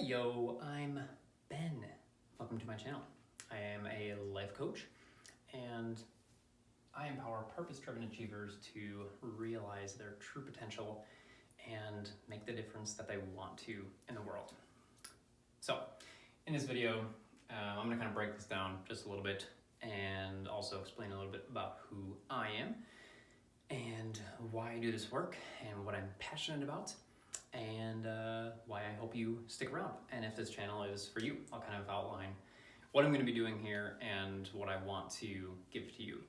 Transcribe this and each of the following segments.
yo, I'm Ben. Welcome to my channel. I am a life coach and I empower purpose-driven achievers to realize their true potential and make the difference that they want to in the world. So, in this video, I'm going to kind of break this down just a little bit and also explain a little bit about who I am and why I do this work and what I'm passionate about, and why I hope you stick around. And if this channel is for you, I'll kind of outline what I'm going to be doing here and what I want to give to you.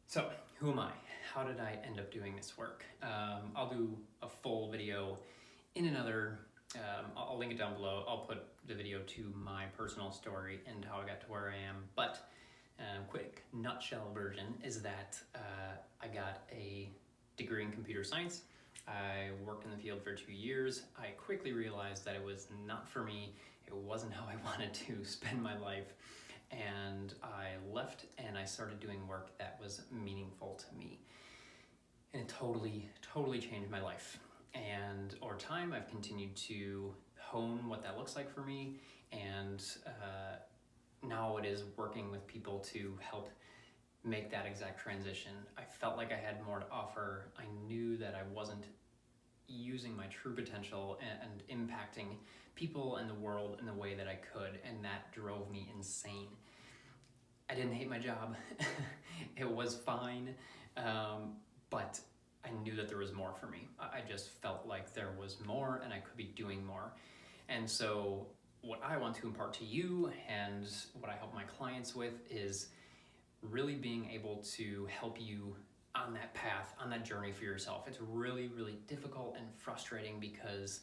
So, who am I? How did I end up doing this work? I'll do a full video in another, I'll link it down below. I'll put the video to my personal story and how I got to where I am. But quick nutshell version is that I got a degree in computer science. I worked in the field for 2 years. I quickly realized that it was not for me. It wasn't how I wanted to spend my life. And I left and I started doing work that was meaningful to me. And it totally changed my life. And over time, I've continued to hone what that looks like for me. And now it is working with people to help make that exact transition. I felt like I had more to offer. I knew that I wasn't using my true potential and impacting people in the world in the way that I could, and that drove me insane. I didn't hate my job. It was fine, but I knew that there was more for me. I just felt like there was more and I could be doing more. And so what I want to impart to you and what I help my clients with is really being able to help you on that path, on that journey for yourself. It's really difficult and frustrating because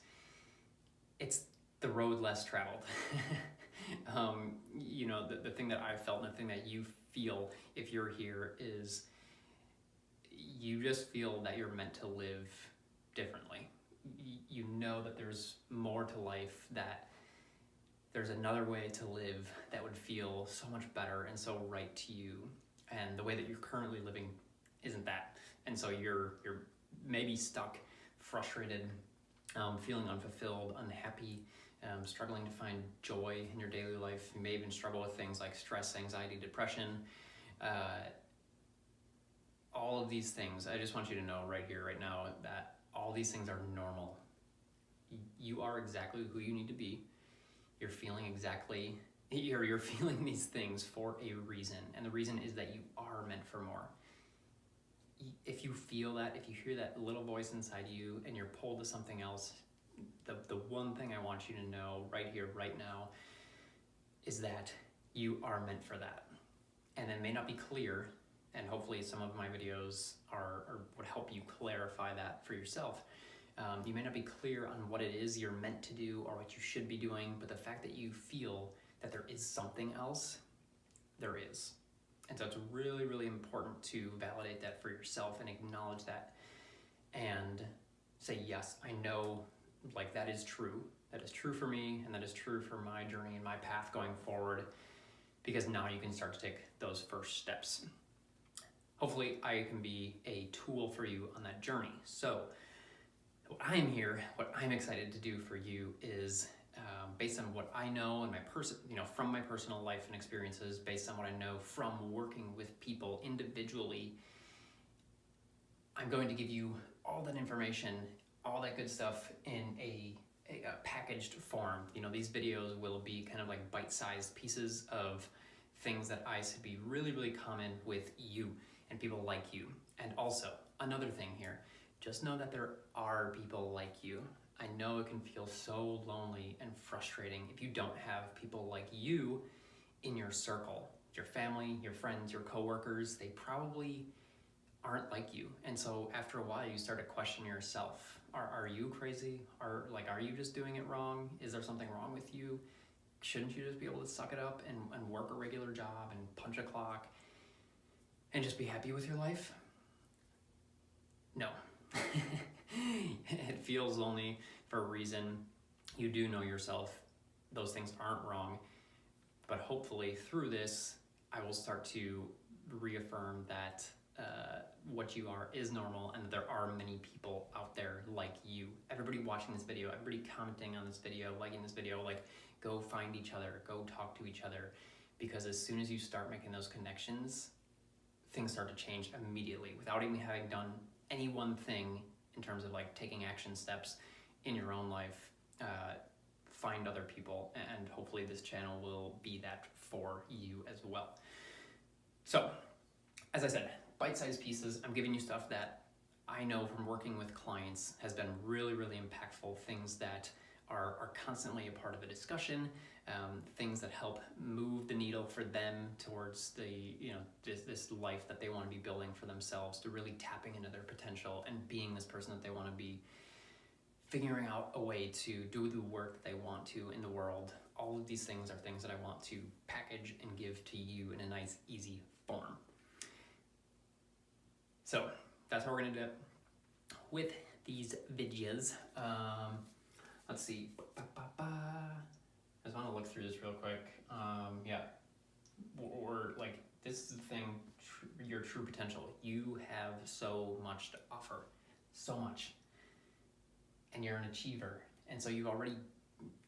it's the road less traveled. You know, the thing that I felt and the thing that you feel if you're here is you just feel that you're meant to live differently. You know that there's more to life, that there's another way to live that would feel so much better and so right to you. And the way that you're currently living isn't that. And so you're maybe stuck, frustrated, feeling unfulfilled, unhappy, struggling to find joy in your daily life. You may even struggle with things like stress, anxiety, depression. All of these things, I just want you to know right here, right now, that all these things are normal. You are exactly who you need to be. You're feeling these things for a reason. And the reason is that you are meant for more. If you feel that, if you hear that little voice inside you and you're pulled to something else, the one thing I want you to know right here, right now, is that you are meant for that. And it may not be clear, and hopefully some of my videos would help you clarify that for yourself. You may not be clear on what it is you're meant to do or what you should be doing, but the fact that you feel that there is something else, there is. And so it's really important to validate that for yourself and acknowledge that and say, yes, I know, like, that is true. That is true for me, and that is true for my journey and my path going forward, because now you can start to take those first steps. Hopefully I can be a tool for you on that journey. So what I'm excited to do for you is based on what I know and from my personal life and experiences, based on what I know from working with people individually, I'm going to give you all that information, all that good stuff in a packaged form. You know, these videos will be kind of like bite-sized pieces of things that I see be really common with you and people like you. And also, another thing here, just know that there are people like you. I know it can feel so lonely and frustrating if you don't have people like you in your circle. Your family, your friends, your coworkers, they probably aren't like you. And so after a while, you start to question yourself. Are you crazy? Are you just doing it wrong? Is there something wrong with you? Shouldn't you just be able to suck it up and work a regular job and punch a clock and just be happy with your life? No. It feels lonely for a reason. You do know yourself. Those things aren't wrong. But hopefully through this, I will start to reaffirm that what you are is normal, and that there are many people out there like you. Everybody watching this video, everybody commenting on this video, liking this video, like, go find each other, go talk to each other, because as soon as you start making those connections, things start to change immediately without even having done any one thing in terms of like taking action steps in your own life. Find other people, and hopefully this channel will be that for you as well. So, as I said, bite-sized pieces. I'm giving you stuff that I know from working with clients has been really, really impactful, things that are constantly a part of a discussion, things that help move the needle for them towards the, this life that they want to be building for themselves, to really tapping into their potential and being this person that they want to be, figuring out a way to do the work that they want to in the world. All of these things are things that I want to package and give to you in a nice, easy form. So that's how we're gonna do it with these videos. Let's see. I just want to look through this real quick. Yeah, we're like, this is the thing, your true potential. You have so much to offer, so much. And you're an achiever, and so you've already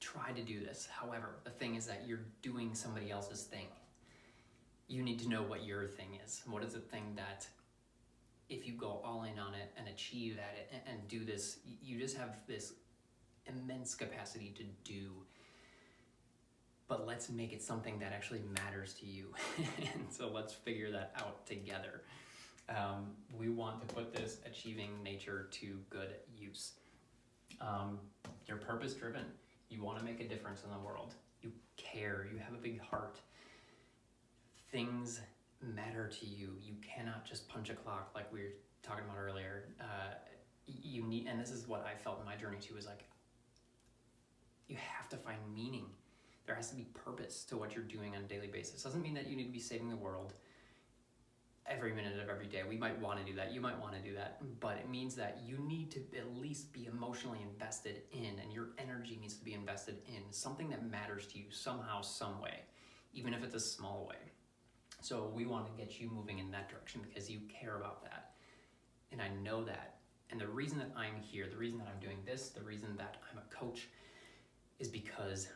tried to do this. However, the thing is that you're doing somebody else's thing. You need to know what your thing is. What is the thing that, if you go all in on it and achieve at it and do this, you just have this immense capacity to do. But let's make it something that actually matters to you. And so let's figure that out together. We want to put this achieving nature to good use. You're purpose driven. You want to make a difference in the world. You care. You have a big heart. Things matter to you. You cannot just punch a clock like we were talking about earlier. You need, and this is what I felt in my journey too, is like, you have to find meaning. There has to be purpose to what you're doing on a daily basis. Doesn't mean that you need to be saving the world every minute of every day. We might want to do that. You might want to do that. But it means that you need to at least be emotionally invested in, and your energy needs to be invested in something that matters to you somehow, some way, even if it's a small way. So we want to get you moving in that direction because you care about that. And I know that. And the reason that I'm here, the reason that I'm doing this, the reason that I'm a coach is because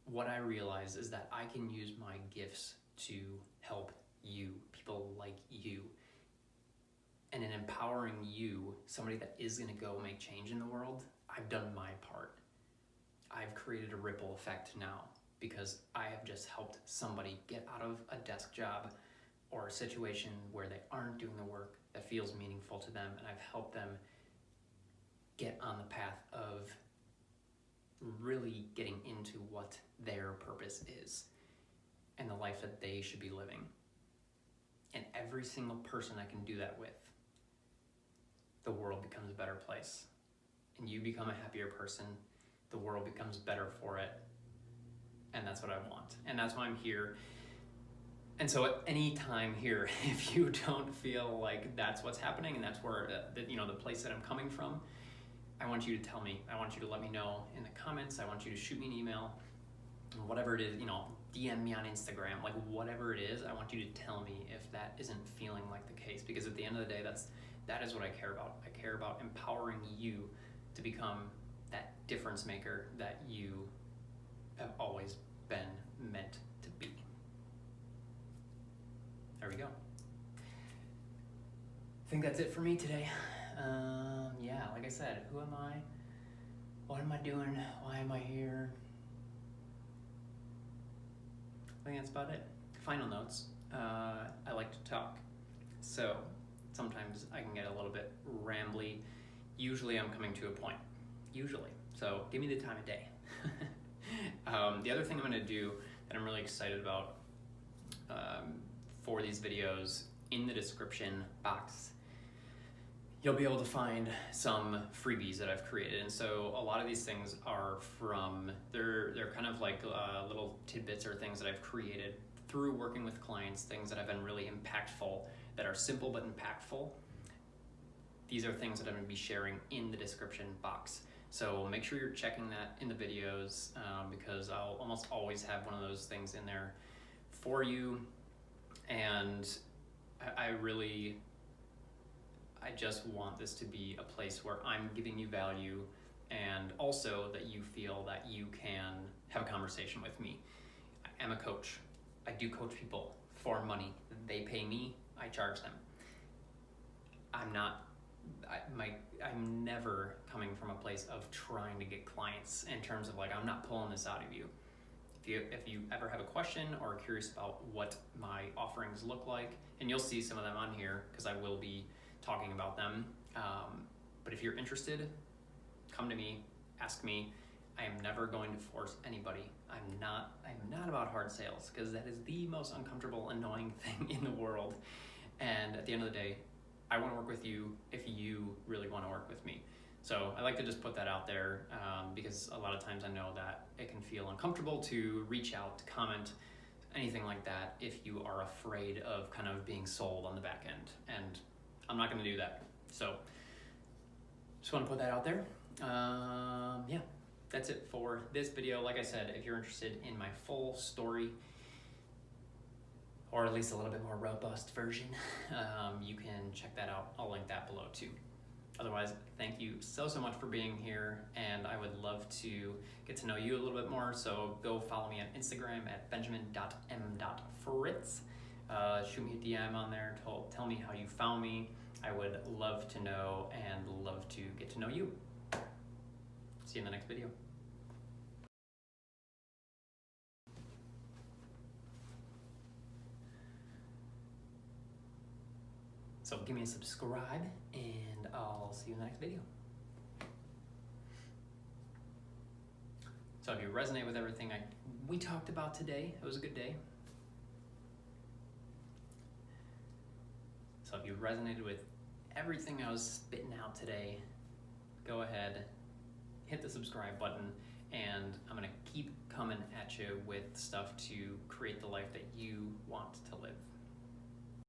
what I realize is that I can use my gifts to help you, people like you. And in empowering you, somebody that is going to go make change in the world, I've done my part. I've created a ripple effect now because I have just helped somebody get out of a desk job or a situation where they aren't doing the work that feels meaningful to them, and I've helped them get on the path of really getting into what their purpose is and the life that they should be living. And every single person I can do that with, the world becomes a better place. And you become a happier person, the world becomes better for it. And that's what I want. And that's why I'm here. And so at any time here, if you don't feel like that's what's happening and that's where, the place that I'm coming from, I want you to tell me. I want you to let me know in the comments. I want you to shoot me an email, whatever it is, DM me on Instagram, like whatever it is. I want you to tell me if that isn't feeling like the case, because at the end of the day, that is what I care about. I care about empowering you to become that difference maker that you have always been meant to be. There we go. I think that's it for me today. Yeah, like I said, who am I? What am I doing? Why am I here? I think that's about it. Final notes. I like to talk, so sometimes I can get a little bit rambly. Usually I'm coming to a point. Usually. So give me the time of day. The other thing I'm going to do that I'm really excited about for these videos, in the description box, you'll be able to find some freebies that I've created. And so a lot of these things are they're kind of like little tidbits or things that I've created through working with clients, things that have been really impactful, that are simple but impactful. These are things that I'm going to be sharing in the description box. So make sure you're checking that in the videos because I'll almost always have one of those things in there for you. And I really I just want this to be a place where I'm giving you value, and also that you feel that you can have a conversation with me. I am a coach. I do coach people for money. They pay me, I charge them. I'm never coming from a place of trying to get clients in terms of like, I'm not pulling this out of you. If you ever have a question or are curious about what my offerings look like, and you'll see some of them on here because I will be talking about them. But if you're interested, come to me, ask me. I am never going to force anybody. I'm not about hard sales, because that is the most uncomfortable, annoying thing in the world. And at the end of the day, I want to work with you if you really want to work with me. So I like to just put that out there because a lot of times I know that it can feel uncomfortable to reach out, to comment, anything like that, if you are afraid of kind of being sold on the back end. And I'm not going to do that. So just want to put that out there. Yeah, that's it for this video. Like I said, if you're interested in my full story, or at least a little bit more robust version, you can check that out. I'll link that below too. Otherwise, thank you so much for being here, and I would love to get to know you a little bit more, so go follow me on Instagram at benjamin.m.fritz. Shoot me a DM on there, tell me how you found me. I would love to know and love to get to know you. See you in the next video. So give me a subscribe, and I'll see you in the next video. So if you resonate with everything we talked about today, it was a good day. So if you resonated with everything I was spitting out today, go ahead, hit the subscribe button, and I'm gonna keep coming at you with stuff to create the life that you want to live.